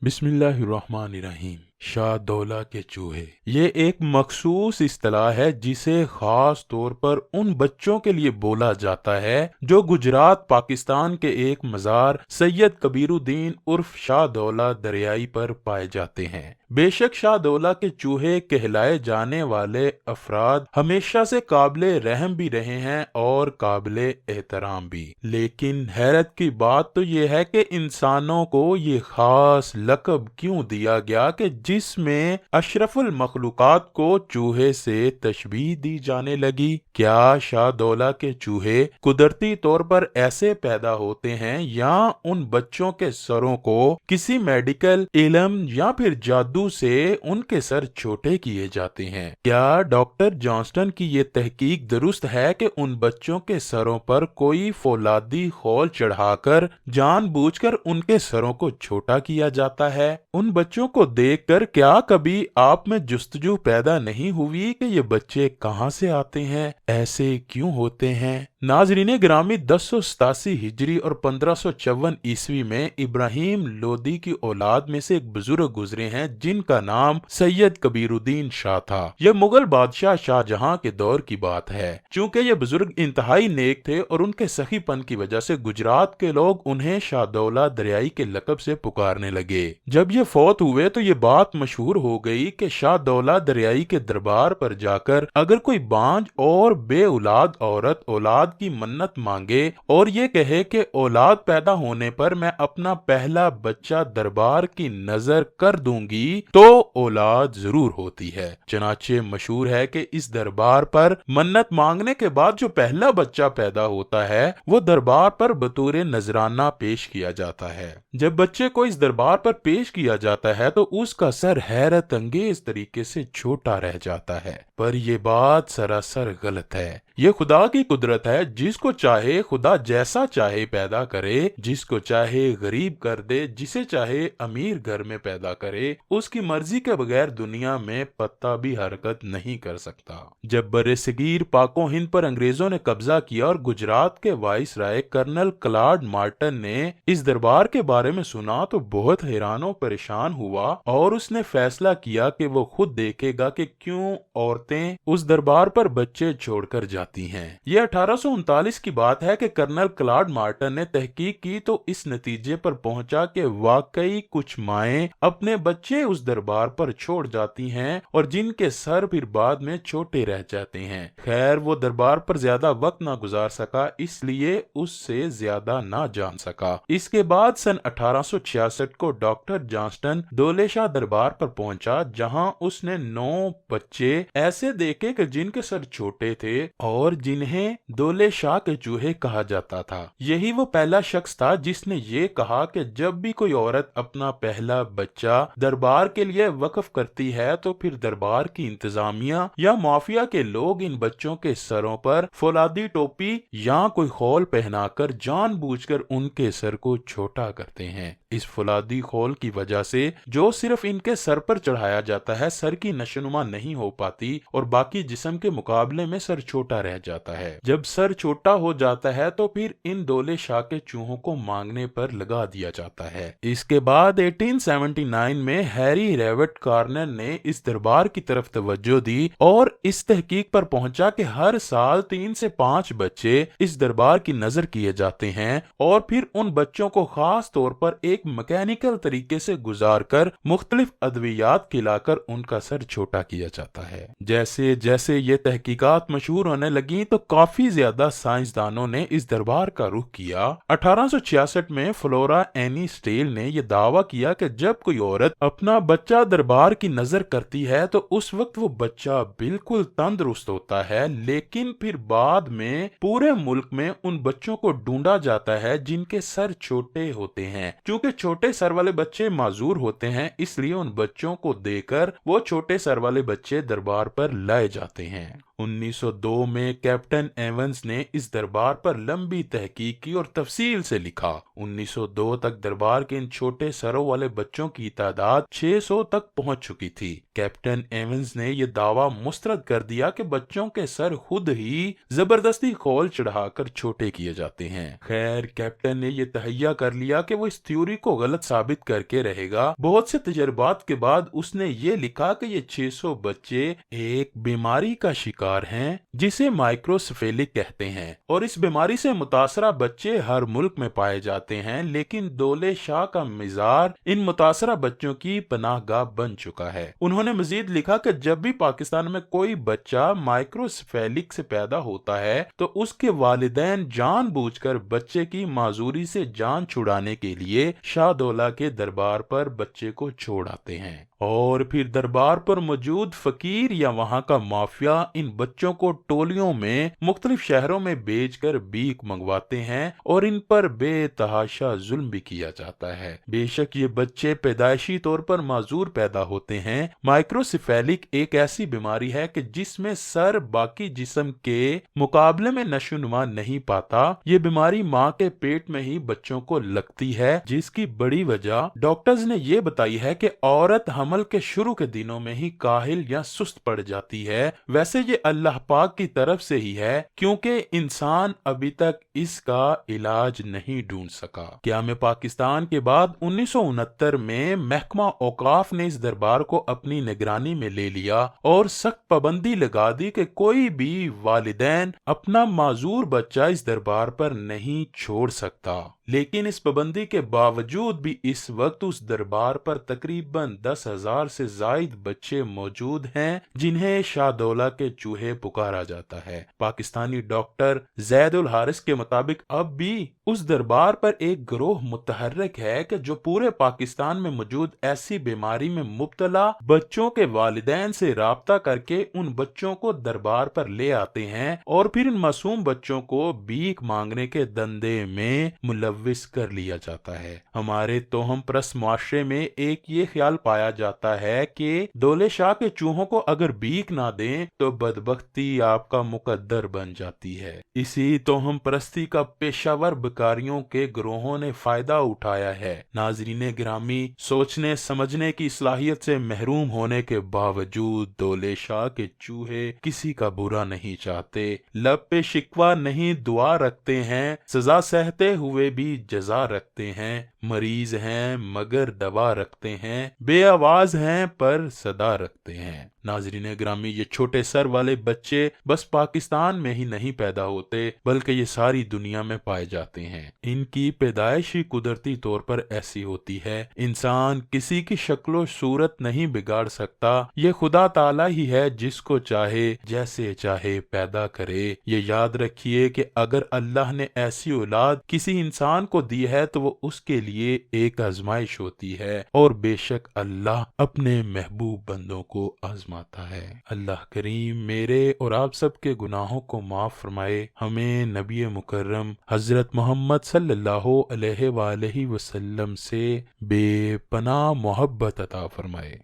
बिस्मिल्लाहिर्रहमानिर्रहीम। शाहदौला के चूहे ये एक मखसूस इस्तिलाह है जिसे खास तौर पर उन बच्चों के लिए बोला जाता है जो गुजरात पाकिस्तान के एक मज़ार सैयद कबीरुद्दीन उर्फ शाहदौला दरियाई पर पाए जाते हैं। बेशक शाहदौला के चूहे कहलाए जाने वाले अफराद हमेशा से काबिले रहम भी रहे हैं और काबिले एहतराम भी, लेकिन हैरत की बात तो ये है कि इंसानों को ये खास लक़ब क्यों दिया गया कि जिसमें अशरफुल मखलूकात को चूहे से तशबीह दी जाने लगी। क्या शाहदौला के चूहे कुदरती तौर पर ऐसे पैदा होते हैं या उन बच्चों के सरों को किसी मेडिकल इल्म या फिर जादू से उनके सर छोटे किए जाते हैं? क्या डॉक्टर जॉनस्टन की ये तहकीक दुरुस्त है कि उन बच्चों के सरों पर कोई फौलादी खौल चढ़ाकर जानबूझकर उनके सरों को छोटा किया जाता है? उन बच्चों को देखकर क्या कभी आप में जुस्तजू पैदा नहीं हुई कि ये बच्चे कहाँ से आते हैं, ऐसे क्यों होते हैं? नाजरीन ग्रामी, 1087 हिजरी और 1554 ईस्वी में इब्राहिम लोदी की औलाद में से एक बुजुर्ग गुजरे हैं जिनका नाम सैयद कबीरुद्दीन शाह था। यह मुगल बादशाह शाहजहां के दौर की बात है। चूंकि ये बुजुर्ग इंतहाई नेक थे और उनके सखीपन की वजह से गुजरात के लोग उन्हें शाहदौला दरियाई के लक़ब से पुकारने लगे। जब ये फौत हुए तो ये बात मशहूर हो गई कि शाहदौला दरियाई के दरबार पर जाकर अगर कोई बांझ और बे औलाद औरत औलाद की मन्नत मांगे और ये कहे कि औलाद पैदा होने पर मैं अपना पहला बच्चा दरबार की नजर कर दूंगी तो औलाद जरूर होती है। चनाचे मशहूर है कि इस दरबार पर मन्नत मांगने के बाद जो पहला बच्चा पैदा होता है वो दरबार पर बतौर नजराना पेश किया जाता है। जब बच्चे को इस दरबार पर पेश किया जाता है तो उसका सर हैरत अंगेज तरीके से छोटा रह जाता है, पर यह बात सरासर गलत है। ये खुदा की कुदरत है, जिसको चाहे खुदा जैसा चाहे पैदा करे, जिसको चाहे गरीब कर दे, जिसे चाहे अमीर घर में पैदा करे, उसकी मर्जी के बगैर दुनिया में पत्ता भी हरकत नहीं कर सकता। जब बरसगीर पाको हिंद पर अंग्रेजों ने कब्जा किया और गुजरात के वाइसराय कर्नल क्लॉड मार्टन ने इस दरबार के बारे में सुना तो बहुत हैरान और परेशान हुआ और उसने फैसला किया कि वो खुद देखेगा कि क्यों औरतें उस दरबार पर बच्चे छोड़कर जाती हैं। यह 1839 की बात है कि कर्नल क्लॉड मार्टन ने तहकीक की तो इस नतीजे पर पहुंचा कि वाकई कुछ माएं अपने बच्चे उस दरबार पर छोड़ जाती हैं और जिनके सर फिर बाद में छोटे रह जाते हैं। खैर, वो दरबार पर ज्यादा वक्त ना गुजार सका, इसलिए उससे ज्यादा ना जान सका। इसके बाद सन 1866 को डॉक्टर जॉनस्टन दौले शाह दरबार पर पहुंचा, जहां उसने 9 बच्चे ऐसे देखे कि जिनके सर छोटे थे और जिन्हें दौले शाह के चूहे कहा जाता था। यही वो पहला शख्स था जिसने ये कहा कि जब भी कोई औरत अपना पहला बच्चा दरबार के लिए वक्फ करती है तो फिर दरबार की इंतजामिया या माफिया के लोग इन बच्चों के सरों पर फौलादी टोपी या कोई खौल पहनाकर जानबूझकर उनके सर को छोटा करते हैं। इस फौलादी खौल की वजह से जो सिर्फ इनके सर पर चढ़ाया जाता है, सर की नशोनुमा नहीं हो पाती और बाकी जिस्म के मुकाबले में सर छोटा रह जाता है। जब सर छोटा हो जाता है तो फिर इन दौले शाह के चूहों को मांगने पर लगा दिया जाता है। इसके बाद 1879 में हैरी रेवट कार्नर ने इस दरबार की तरफ तवज्जो दी और इस तहकीक पर पहुंचा कि हर साल 3 से 5 बच्चे इस दरबार की नजर किए जाते हैं और फिर उन बच्चों को खास तौर पर एक मैकेनिकल तरीके से गुजार कर मुख्तलिफ अद्वियात खिलाकर उनका सर छोटा किया जाता है। जैसे जैसे ये तहकीकात मशहूर होने लगी तो काफी ज्यादा साइंसदानों ने इस दरबार का रुख किया। 1866 में फ्लोरा एनी स्टेल ने यह दावा किया कि जब कोई औरत अपना बच्चा दरबार की नजर करती है तो उस वक्त वो बच्चा बिल्कुल तंदुरुस्त होता है, लेकिन फिर बाद में पूरे मुल्क में उन बच्चों को ढूंढा जाता है जिनके सर छोटे होते हैं। क्योंकि छोटे सर वाले बच्चे माजूर होते हैं, इसलिए उन बच्चों को देकर वो छोटे सर वाले बच्चे दरबार पर लाए जाते हैं। 1902 में कैप्टन एवंस ने इस दरबार पर लंबी तहकीक की और तफसील से लिखा। 1902 तक दरबार के इन छोटे सरों वाले बच्चों की तादाद 600 तक पहुंच चुकी थी। कैप्टन एवंस ने यह दावा मुस्तरद कर दिया कि बच्चों के सर खुद ही जबरदस्ती खोल चढ़ाकर छोटे किए जाते हैं। खैर, कैप्टन ने यह तहैया कर लिया कि वो इस थ्योरी को गलत साबित करके रहेगा। बहुत से तजर्बात के बाद उसने ये लिखा कि ये 600 बच्चे एक बीमारी का शिकार हैं जिसे माइक्रोसेफेलिक कहते हैं, और इस बीमारी से मुतासरा बच्चे हर मुल्क में पाए जाते हैं, लेकिन दौले शाह का मिजार इन मुतासरा बच्चों की पनाहगाह बन चुका है। उन्होंने मजीद लिखा कि जब भी पाकिस्तान में कोई बच्चा माइक्रोसेफेलिक से पैदा होता है तो उसके वालिदैन जानबूझकर बच्चे की माजूरी से जान छुड़ाने के लिए शाहदौला के दरबार पर बच्चे को छोड़ आते हैं, और फिर दरबार पर मौजूद फकीर या वहां का माफिया इन बच्चों को टोलियों में मुख्तलिफ शहरों में बेचकर भीख मंगवाते हैं और इन पर बेतहाशा जुल्म भी किया जाता है। बेशक ये बच्चे पैदाइशी तौर पर माजूर पैदा होते हैं। माइक्रोसेफेलिक एक ऐसी बीमारी है कि जिसमें सर बाकी जिस्म के मुकाबले में नशोनुमा नहीं पाता। ये बीमारी माँ के पेट में ही बच्चों को लगती है, जिसकी बड़ी वजह डॉक्टर्स ने ये बताई है कि औरत हमल के शुरू के दिनों में ही काहिल या सुस्त पड़ जाती है। वैसे ये अल्लाह पाक की तरफ से ही है, क्योंकि इंसान अभी तक इसका इलाज नहीं ढूंढ सका। क़याम पाकिस्तान के बाद 1969 में महकमा औकाफ ने इस दरबार को अपनी निगरानी में ले लिया और सख्त पाबंदी लगा दी कि कोई भी वालिदैन अपना माजूर बच्चा इस दरबार पर नहीं छोड़ सकता। लेकिन इस पाबंदी के बावजूद भी इस वक्त उस दरबार पर तकरीबन 10,000 से जायद बच्चे मौजूद हैं जिन्हें शाहदौला के चूहे पुकारा जाता है। पाकिस्तानी डॉक्टर जैद उल हारिस के मुताबिक अब भी उस दरबार पर एक गिरोह मुतहर्रिक है कि जो पूरे पाकिस्तान में मौजूद ऐसी बीमारी में मुब्तला बच्चों के वालिदैन से राब्ता करके उन बच्चों को दरबार पर ले आते हैं और फिर इन मासूम बच्चों को भीख मांगने के धंधे में मुलव्विस कर लिया जाता है। हमारे तोहम परस्त मुआशरे में एक ये ख्याल पाया जाता है कि दौले शाह के चूहों को अगर भीख ना दें तो बदबख्ती आपका मुकद्दर बन जाती है। इसी तोहम परस्ती का पेशावर बेकारियों के गिरोहों ने फायदा उठाया है। नाजरीन गिरामी, सोचने समझने की सलाहियत से महरूम होने के बावजूद दौले शाह के चूहे किसी का बुरा नहीं चाहते, लब पे शिकवा नहीं दुआ रखते हैं, सजा सहते हुए भी जजा रखते हैं, मरीज हैं मगर दवा रखते हैं, बेआवाज हैं पर सदा रखते हैं। नाजरीन ग्रामी, ये छोटे सर वाले बच्चे बस पाकिस्तान में ही नहीं पैदा होते बल्कि ये सारी दुनिया में पाए जाते हैं। इनकी पैदाइश ही कुदरती तौर पर ऐसी होती है। इंसान किसी की शक्लो सूरत नहीं बिगाड़ सकता, ये खुदा ताला ही है जिसको चाहे जैसे चाहे पैदा करे। ये याद रखिए कि अगर अल्लाह ने ऐसी औलाद किसी इंसान को दी है तो वो उसके लिए एक आजमाइश होती है, और बेशक अल्लाह अपने महबूब बंदों को आजमाता है। अल्लाह करीम मेरे और आप सब के गुनाहों को माफ फरमाए, हमें नबी मुकर्रम हजरत मोहम्मद सल्लल्लाहु अलैहि वसल्लम से बेपनाह मोहब्बत अता फरमाए।